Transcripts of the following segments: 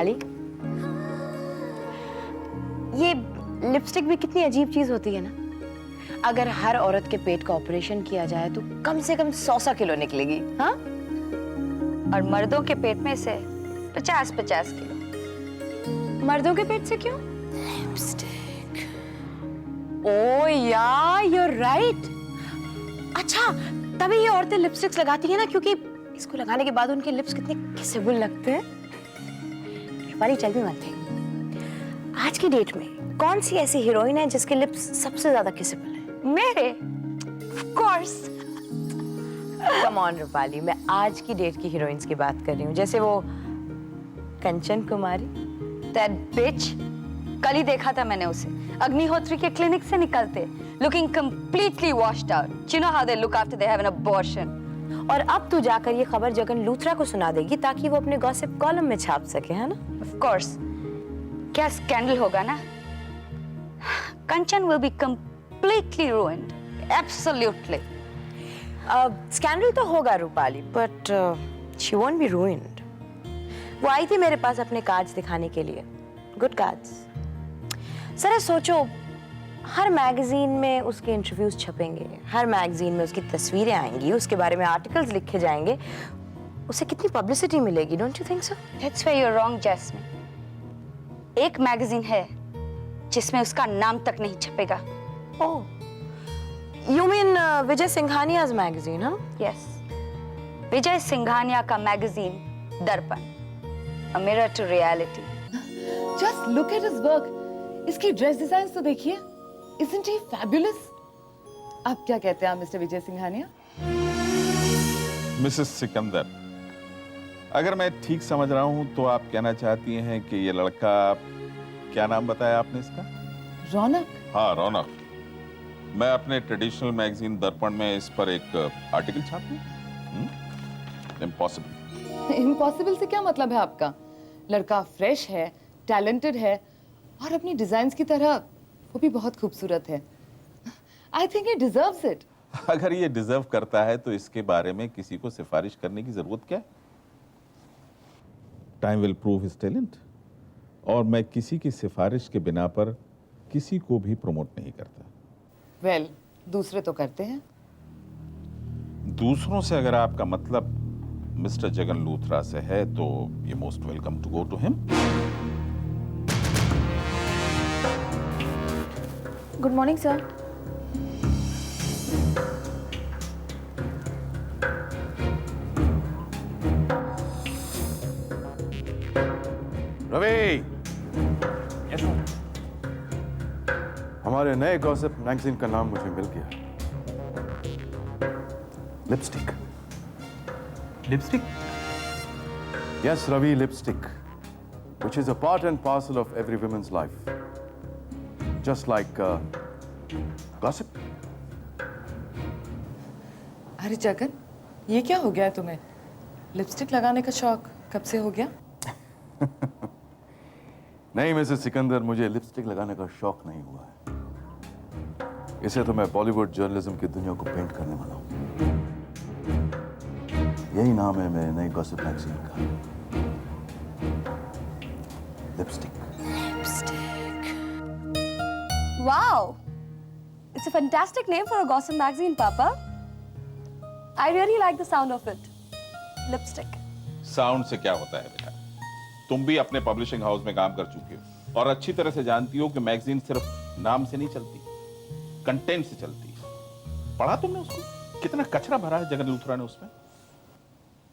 रूपाली, ये लिपस्टिक भी कितनी अजीब चीज होती है ना। अगर हर औरत के पेट का ऑपरेशन किया जाए तो कम से कम 100 किलो निकलेगी। हाँ, और मर्दों के पेट में से 50-50 किलो। मर्दों के पेट से क्यों? लिपस्टिक। ओह यार, यू आर राइट। अच्छा, तभी ये औरतें लिपस्टिक्स लगाती हैं ना, क्योंकि इसको लगाने के बाद उनके लिप्स कितने किसेबल लगते हैं। Rupali, tell me one thing, आज की डेट में कौन सी ऐसी हीरोइन है जिसके लिप्स सबसे ज्यादा किसेबल है? मेरे? Of course. Come on Rupali, मैं आज की डेट की हीरोइंस की बात कर रही हूँ, जैसे वो कंचन कुमारी। That bitch. कल ही देखा था मैंने उसे अग्निहोत्री के क्लिनिक से निकलते, looking completely washed out. You know how they look after they have an abortion. और अब तू जाकर ये खबर जगन लूथरा को सुना देगी ताकि वो अपने गॉसिप कॉलम में छाप सके, है ना? Of course. क्या स्कैंडल होगा ना? कंचन will be completely ruined. Absolutely. Scandal तो होगा Rupali, but she won't be ruined. वो आई थी मेरे पास अपने कार्ड्स दिखाने के लिए, गुड कार्ड्स। जरा सोचो, हर मैगजीन में उसके इंटरव्यूज छपेंगे, हर मैगजीन में उसकी तस्वीरें आएंगी, उसके बारे में आर्टिकल्स लिखे जाएंगे, उसे कितनी पब्लिसिटी मिलेगी, don't you think so? That's where you're wrong, Jasmine. एक मैगजीन है जिसमें उसका नाम तक नहीं छपेगा। Oh, you mean Vijay सिंघानिया's magazine, huh? Yes. विजय सिंघानिया का मैगजीन दर्पण, a mirror to reality. Just look at his work. इसकी ड्रेस डिजाइन तो देखिए. Isn't he fabulous? आप क्या कहते हैं मिस्टर विजय सिंघानिया? मिसेस सिकंदर, अगर मैं ठीक समझ रहा हूं तो आप कहना चाहती हैं कि ये लड़का, क्या नाम बताया आपने इसका? रौनक. हाँ, रौनक। मैं अपने ट्रेडिशनल मैगजीन दर्पण में इस पर एक आर्टिकल छाप दूं? इम्पॉसिबल। इम्पॉसिबल से क्या मतलब है आपका? लड़का फ्रेश है, टैलेंटेड है और अपनी डिजाइन्स की तरह वो भी बहुत खूबसूरत है. I think he deserves it. अगर ये डिजर्व करता है तो इसके बारे में किसी को सिफारिश करने की जरूरत क्या है? Time will prove his talent. और मैं किसी की सिफारिश के बिना पर किसी को भी प्रमोट नहीं करता। वेल, दूसरे तो करते हैं. दूसरों से अगर आपका मतलब मिस्टर जगन लूथरा से है तो ये most welcome to go to him. Good morning sir. Ravi, हमारे नए गॉसिप मैगजीन का नाम मुझे मिल गया। Lipstick. Lipstick? Yes, Ravi, lipstick, which is a part and parcel of every woman's life, just like gossip. अरे जगन, ये क्या हो गया है तुम्हें? लिपस्टिक लगाने का शौक कब से हो गया? नहीं मिसेस सिकंदर, मुझे लिपस्टिक लगाने का शौक नहीं हुआ है। इसे तो मैं बॉलीवुड जर्नलिज्म की दुनिया को पेंट करने वाला हूँ। यही नाम है मेरे नए गॉसिप मैगजीन का, lipstick. Wow! It's a fantastic name for a gossip magazine, Papa. I really like the sound of it. Lipstick. Sound से क्या होता है बेटा? तुम भी अपने पब्लिशिंग हाउस में काम कर चुकी हो और अच्छी तरह से जानती हो कि मैगजीन सिर्फ नाम से नहीं चलती, कंटेंट से चलती है। पढ़ा तुमने उसको? कितना कचरा भरा है जगन लूथरा ने उसमें।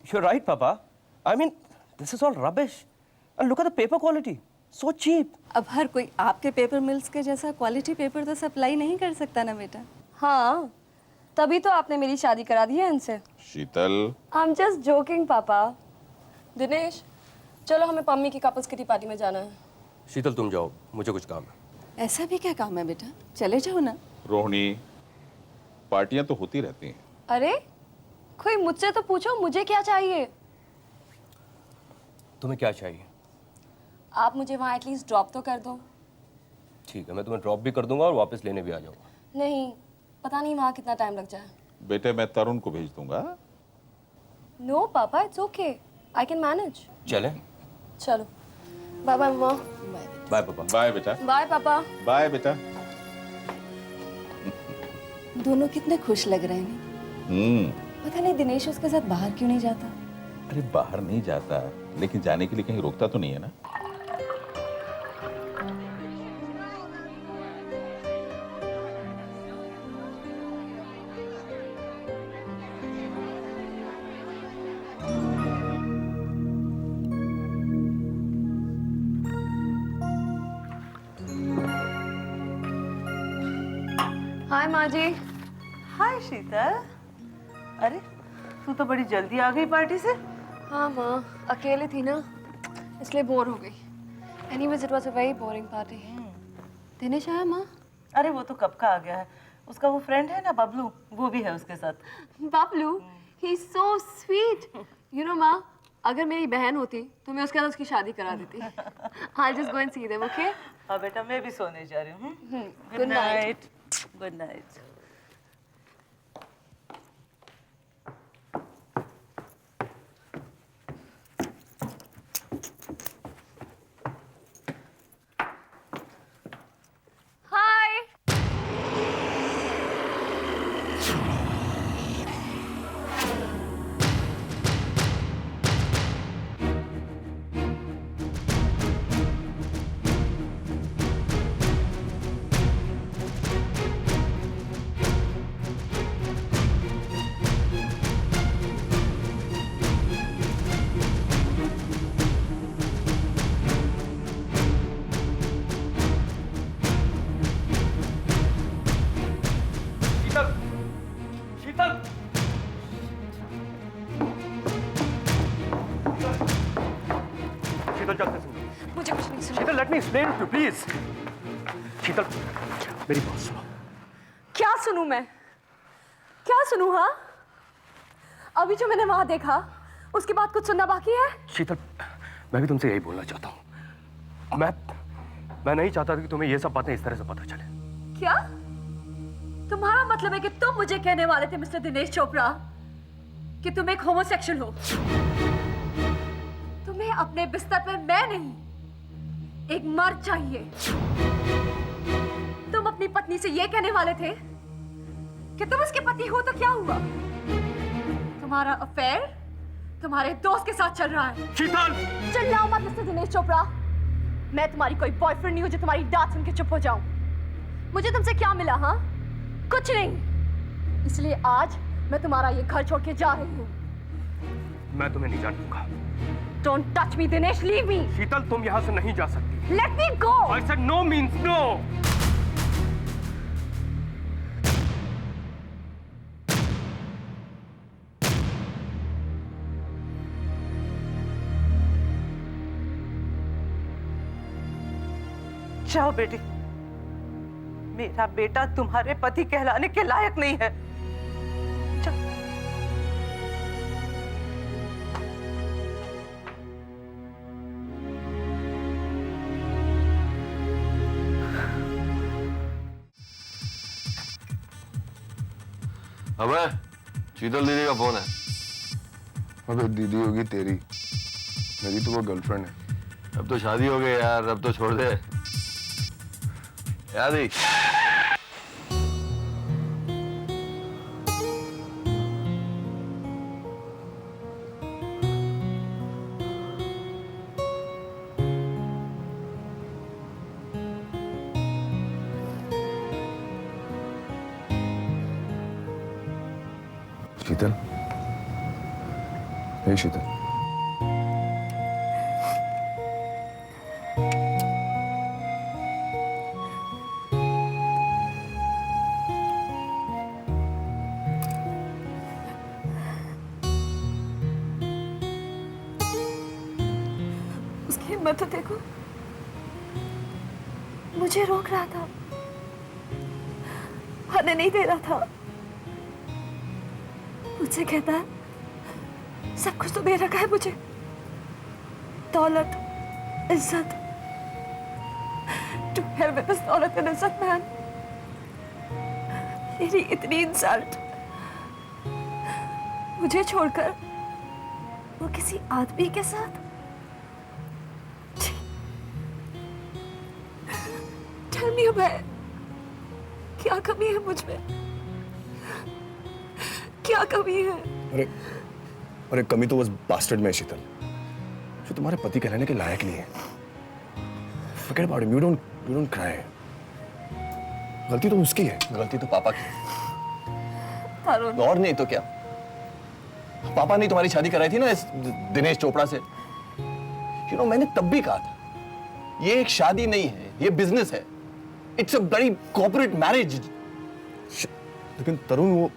You're right, Papa. I mean, this is all rubbish. And look at the paper quality. So cheap. अब हर कोई आपके पेपर मिल्स के जैसा क्वालिटी पेपर तो सप्लाई नहीं कर सकता ना बेटा। हाँ, तभी तो आपने मेरी शादी करा दी है इनसे। शीतल, I'm just joking, पापा। दिनेश, चलो हमें पम्मी की कपल्स किटी पार्टी में जाना है। शीतल तुम जाओ, मुझे कुछ काम है। ऐसा भी क्या काम है बेटा? चले जाओ ना। रोहिणी, पार्टियां तो होती रहती हैं। अरे, कोई मुझसे तो पूछो मुझे क्या चाहिए? तुम्हें क्या चाहिए? आप मुझे वहाँ एटलीस्ट ड्रॉप तो कर दो। ठीक है, मैं तुम्हें ड्रॉप भी कर दूंगा और वापस लेने भी आ जाऊंगा। नहीं, पता नहीं वहाँ कितना टाइम लग जाए। बेटे, मैं तरुण को भेज दूंगा। नो पापा, it's okay, I can manage. चले? चलो। बाय बाय मम्मा। बाय पापा। बाय बेटा। बाय पापा। बाय बेटा। दोनों कितने खुश लग रहे हैं। पता नहीं दिनेश उसके साथ बाहर क्यों नहीं जाता। अरे बाहर नहीं जाता, लेकिन जाने के लिए कहीं रोकता तो नहीं है ना। हाय माँ जी। हाय शीतल। अरे तू तो बड़ी जल्दी आ गई पार्टी से। हाँ माँ, अकेले थी ना, इसलिए बोर हो गई। Anyways it was a very boring party. Dinesh आया माँ? अरे वो तो कब का आ गया है। उसका वो फ्रेंड है ना बबलू, वो भी है उसके साथ। Bablu, he is so sweet. You know माँ, अगर मेरी बहन होती तो मैं उसके साथ उसकी शादी करा देती। I just go and see them, okay? हाँ बेटा, मैं भी सोने जा रही हूँ। Good night. Good night. Hi. Sheetal, Sheetal, Sheetal जल्दी सुनो। मुझे कुछ नहीं सुना। Sheetal, let me explain to please. Sheetal, मेरी बात सुनो। क्या सुनूं मैं? क्या सुनूं? हाँ, अभी जो मैंने वहां देखा उसके बाद कुछ सुनना बाकी है? शीतल, मैं भी तुमसे यही बोलना चाहता हूँ। मैं नहीं चाहता कि तुम्हें ये सब बातें इस तरह से पता चले। क्या तुम्हारा मतलब है कि तुम मुझे कहने वाले थे मिस्टर दिनेश चोपड़ा कि तुम एक होमोसेक्सुअल हो? तुम्हें अपने बिस्तर पर मैं नहीं, एक मर्द चाहिए। तुम अपनी पत्नी से ये कहने वाले थे कि तुम उसके पति हो, तो क्या हुआ? तुम्हारा अफेयर तुम्हारे दोस्त के साथ चल रहा है। शीतल! चिल्लाओ मत मिस्टर दिनेश चोपड़ा। मैं तुम्हारी कोई बॉयफ्रेंड नहीं हूं जो तुम्हारी डांट सुन के चुप हो जाऊं। मुझे तुमसे क्या मिला? हाँ, कुछ नहीं। इसलिए आज मैं तुम्हारा ये घर छोड़ के जा रही हूँ। मैं तुम्हें नहीं जाने दूंगा। Don't touch me, Dinesh, leave me. शीतल, तुम यहाँ से नहीं जा सकती। Let me go. I said no means no. जाओ बेटी, मेरा बेटा तुम्हारे पति कहलाने के लायक नहीं है। जाओ। अबे, शीतल दीदी का फोन है। अबे दीदी होगी तेरी, मेरी तो वो गर्लफ्रेंड है। अब तो शादी हो गई यार, अब तो छोड़ दे। याद ही। शीतल, हे शीतल, उसकी हिम्मत तो देखो। मुझे रोक रहा था, आने नहीं दे रहा था। मुझसे कहता है सब कुछ तो दे रखा है मुझे, दौलत, इज्जत। टू हेल विद दिस दौलत एंड इज्जत मैन। मेरी इतनी इंसल्ट, मुझे छोड़कर वो किसी आदमी के साथ। छी, टेल मी अभय, क्या कमी है मुझ में? क्या कमी है? अरे कमी तो उस बास्टर्ड में है शीतल, जो तुम्हारे पति कहलाने के लायक नहीं है। Forget about him. You don't cry. गलती तो उसकी है। गलती तो पापा की है। तरुण, और नहीं तो क्या, पापा ने तुम्हारी शादी कराई थी ना इस दिनेश चोपड़ा से। मैंने तब भी कहा था ये एक शादी नहीं है, ये बिजनेस है। It's a bloody corporate marriage. लेकिन तरुण, वो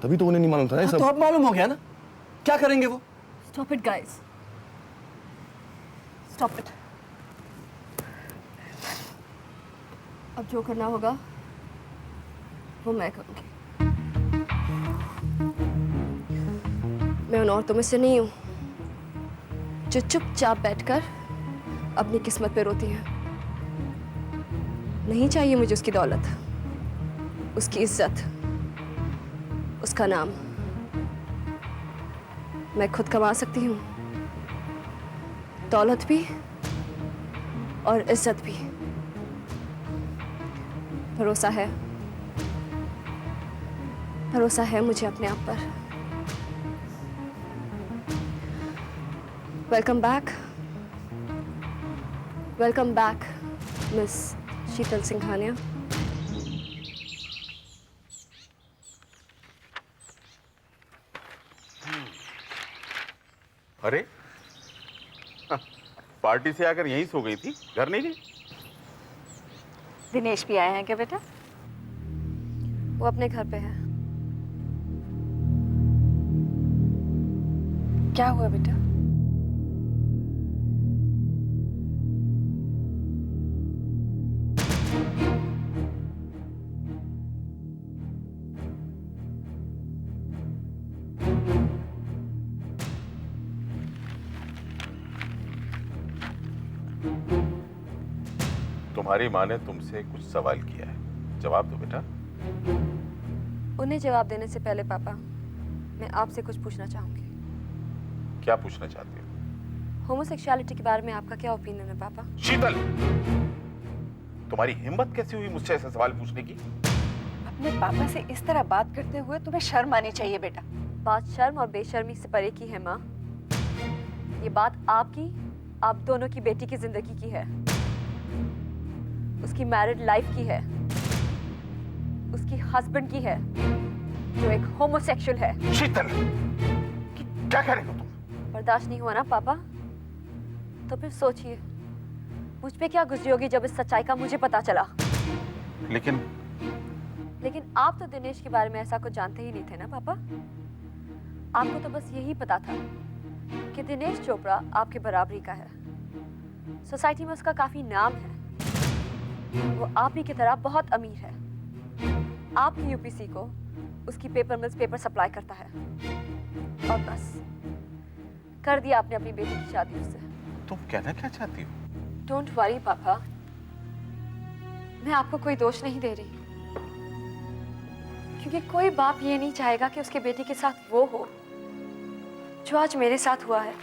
तभी तो उन्हें नहीं मालूम था ना ये तो सब। अब मालूम हो गया ना, क्या करेंगे वो? stop it guys. Stop it. अब जो करना होगा वो मैं करूंगी। मैं उन औरतों में से नहीं हूं जो चुपचाप बैठकर अपनी किस्मत पे रोती हैं। नहीं चाहिए मुझे उसकी दौलत, उसकी इज्जत, उसका नाम। मैं खुद कमा सकती हूँ, दौलत भी और इज्जत भी। भरोसा है मुझे अपने आप पर। वेलकम बैक मिस शीतल सिंघानिया। अरे पार्टी से आकर यहीं सो गई थी, घर नहीं गई? दिनेश भी आए हैं क्या बेटा? वो अपने घर पे है। क्या हुआ बेटा? तुम्हारी माँ ने तुमसे कुछ सवाल किया है, जवाब दो बेटा। उन्हें जवाब देने से पहले पापा, मैं आपसे कुछ पूछना चाहूंगी। क्या पूछना चाहती हो? होमोसेक्सुअलिटी के बारे में आपका क्या ओपिनियन है पापा? शीतल, तुम्हारी हिम्मत कैसी हुई मुझसे ऐसे सवाल पूछने की? अपने पापा से इस तरह बात करते हुए तुम्हें शर्म आनी चाहिए बेटा। बात शर्म और बेशर्मी से परे की है माँ। ये बात आपकी, आप दोनों की बेटी की जिंदगी की है, उसकी मैरिड लाइफ की है, उसकी हस्बैंड की है जो एक होमोसेक्सुअल है। शीतल, क्या कह रही हो तुम? बर्दाश्त नहीं हुआ ना पापा? तो फिर सोचिए मुझ पे क्या गुजरी होगी जब इस सच्चाई का मुझे पता चला। लेकिन आप तो दिनेश के बारे में ऐसा कुछ जानते ही नहीं थे ना पापा। आपको तो बस यही पता था कि दिनेश चोपड़ा आपके बराबरी का है, सोसाइटी में उसका काफी नाम है, वो आप ही की तरह बहुत अमीर है, आपकी यूपीसी को उसकी पेपर मिल्स पेपर सप्लाई करता है, और बस कर दिया आपने अपनी बेटी की शादी उससे। तुम कहना क्या चाहती हो? डोंट वरी पापा, मैं आपको कोई दोष नहीं दे रही, क्योंकि कोई बाप ये नहीं चाहेगा कि उसके बेटी के साथ वो हो जो आज मेरे साथ हुआ है।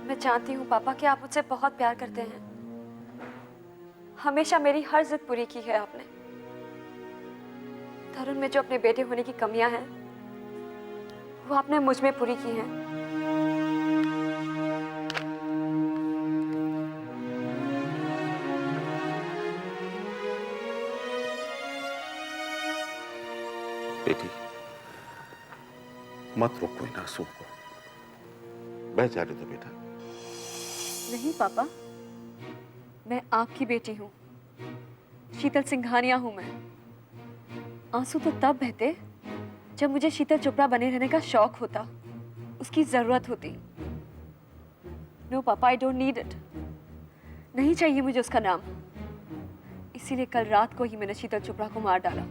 मैं जानती हूँ पापा कि आप मुझसे बहुत प्यार करते हैं, हमेशा मेरी हर जिद पूरी की है आपने। तरुण में जो अपने बेटे होने की कमियां हैं वो आपने मुझ में पूरी की हैं। बेटी, मत रोको इन आंसुओं को, बह जाने दो बेटा। नहीं पापा, मैं आपकी बेटी हूँ, शीतल सिंघानिया हूँ मैं। आंसू तो तब बहते जब मुझे शीतल चोपड़ा बने रहने का शौक होता, उसकी जरूरत होती। नो पापा, आई डोंट नीड इट। नहीं चाहिए मुझे उसका नाम। इसीलिए कल रात को ही मैंने शीतल चोपड़ा को मार डाला,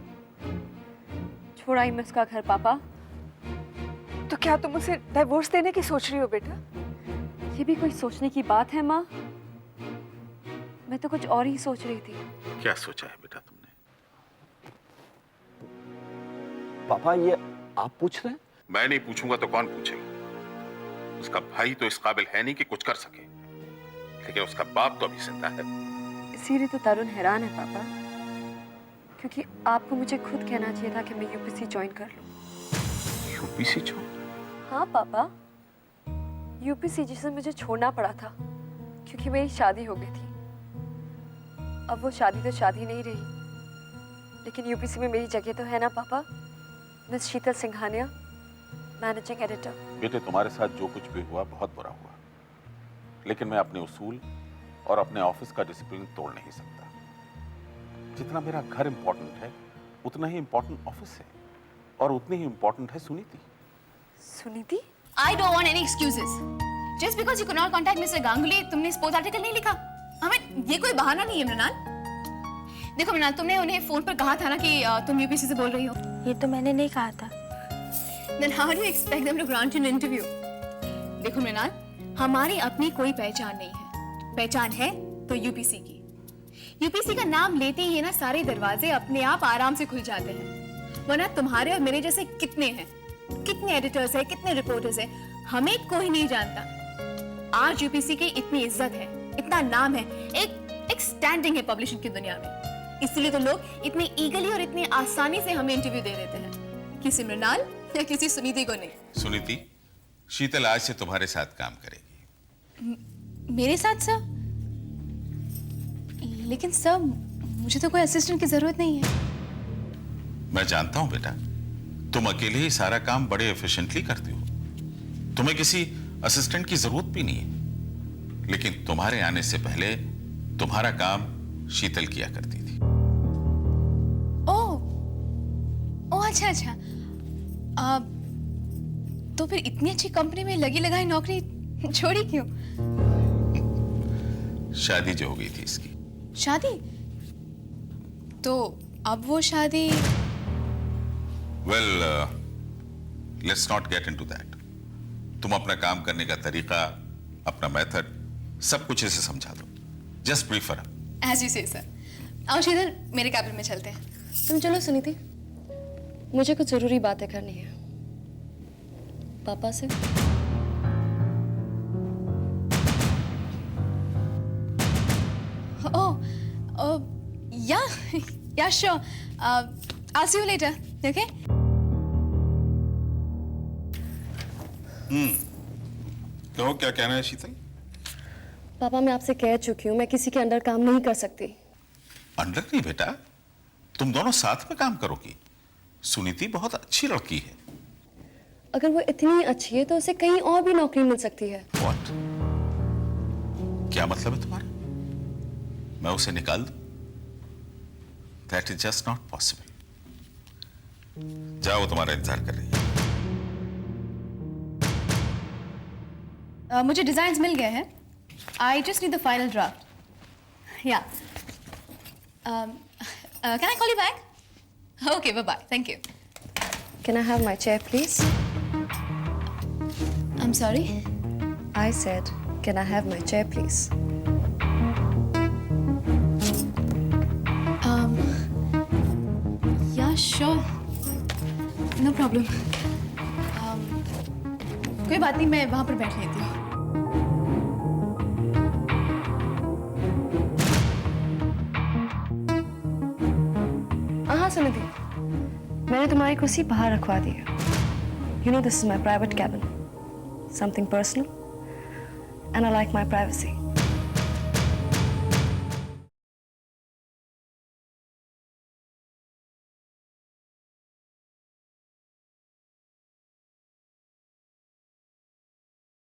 छोड़ा ही मैं उसका घर। पापा, तो क्या तुम उसे डिवोर्स देने की सोच रही हो बेटा? ये भी कोई सोचने की बात है माँ? मैं तो कुछ और ही सोच रही थी। क्या सोचा है बेटा तुमने? पापा, ये आप पूछ रहे हैं? मैं नहीं पूछूंगा तो कौन पूछेगा? उसका भाई तो इस काबिल है नहीं कि कुछ कर सके, लेकिन उसका बाप तो अभी जिंदा है, इसीलिए तो तरुण हैरान है पापा, क्योंकि आपको मुझे खुद कहना चाहिए था कि मैं यूपीसी ज्वाइन कर लूं। यूपीसी छोड़? हाँ पापा, यूपीसी जिसे मुझे छोड़ना पड़ा था क्योंकि मेरी शादी हो गई थी। अब वो शादी तो शादी नहीं रही, लेकिन यूपीसी में मेरी जगह तो है ना पापा। मिस शीतल सिंघानिया, मैनेजिंग एडिटर। बेटे, तुम्हारे साथ जो कुछ भी हुआ बहुत बुरा हुआ, लेकिन मैं अपने उसूल और अपने ऑफिस का डिसिप्लिन तोड़ नहीं सकता। जितना मेरा घर इंपॉर्टेंट है उतना ही इंपॉर्टेंट ऑफिस है, और उतनी ही इंपॉर्टेंट है Suniti. Suniti? I don't want any excuses. Just because you could not contact Mr. Ganguly, तुमने स्पोर्ट्स आर्टिकल नहीं लिखा। हमें ये कोई बहाना नहीं है मृणाल। देखो मृणाल, तुमने उन्हें फोन पर कहा था ना कि तुम यूपीसी से बोल रही हो। ये तो मैंने नहीं कहा था। Then how do you expect them to grant you an interview? देखो मृणाल, हमारी अपनी कोई पहचान नहीं है। पहचान है तो यूपीसी की। यूपीसी का नाम लेते ही ना सारे दरवाजे अपने आप आराम से खुल जाते हैं। वरना तुम्हारे और मेरे जैसे कितने हैं, कितने एडिटर्स हैं, कितने रिपोर्टर्स हैं, हमें कोई नहीं जानता। आज यूपीसी की इतनी इज्जत है, इतना नाम है, एक स्टैंडिंग है पब्लिशिंग की दुनिया में। इसलिए तो लोग इतने ईगली और इतनी आसानी से हमें इंटरव्यू दे देते हैं। किसी मृणाल या किसी सुनीति को नहीं। सुनीति, शीतल आज से तुम्हारे साथ काम करेगी। मेरे साथ सर? लेकिन सर, मुझे तो कोई असिस्टेंट की जरूरत नहीं है। मैं जानता हूं बेटा, तुम अकेले ही सारा काम बड़े एफिशिएंटली करती हो। तुम्हें किसी असिस्टेंट की जरूरत भी नहीं है। लेकिन तुम्हारे आने से पहले तुम्हारा काम शीतल किया करती थी। ओह अच्छा अच्छा। तो फिर इतनी अच्छी कंपनी में लगी लगाई नौकरी छोड़ी क्यों? शादी जो हो गई थी इसकी। शादी? तो अब वो शादी? Well, let's not get into that. तुम अपना काम करने का तरीका, अपना मेथड, सब कुछ इसे समझा दो। Just brief her. As you say sir. आओ शीतल, मेरे कैबिन में चलते हैं। तुम चलो सुनीति, मुझे कुछ जरूरी बातें करनी है पापा से। Oh, yeah, sure. I'll see you later. Okay? कहो, क्या कहना है शीतल? पापा, मैं आपसे कह चुकी हूँ, मैं किसी के अंडर काम नहीं कर सकती। अंडर नहीं बेटा, तुम दोनों साथ में काम करोगी। सुनीति बहुत अच्छी लड़की है। अगर वो इतनी अच्छी है तो उसे कहीं और भी नौकरी मिल सकती है। What? क्या मतलब है तुम्हारा? मैं उसे निकाल दूं? That is just not possible. जाओ, तुम्हारा इंतजार कर रही है। मुझे डिजाइन्स मिल गए हैं। I just need the final draft. Yeah. Can I call you back? Okay, bye-bye. Thank you. Can I have my chair, please? I'm sorry? I said, can I have my chair, please? Yeah, sure. No problem. कोई बात नहीं, मैं वहां पर बैठ लेती हूँ। हाँ सुनिधि, मैंने तुम्हारी कुर्सी बाहर रखवा दी है। You know this is my private cabin. Something personal. And I like my privacy.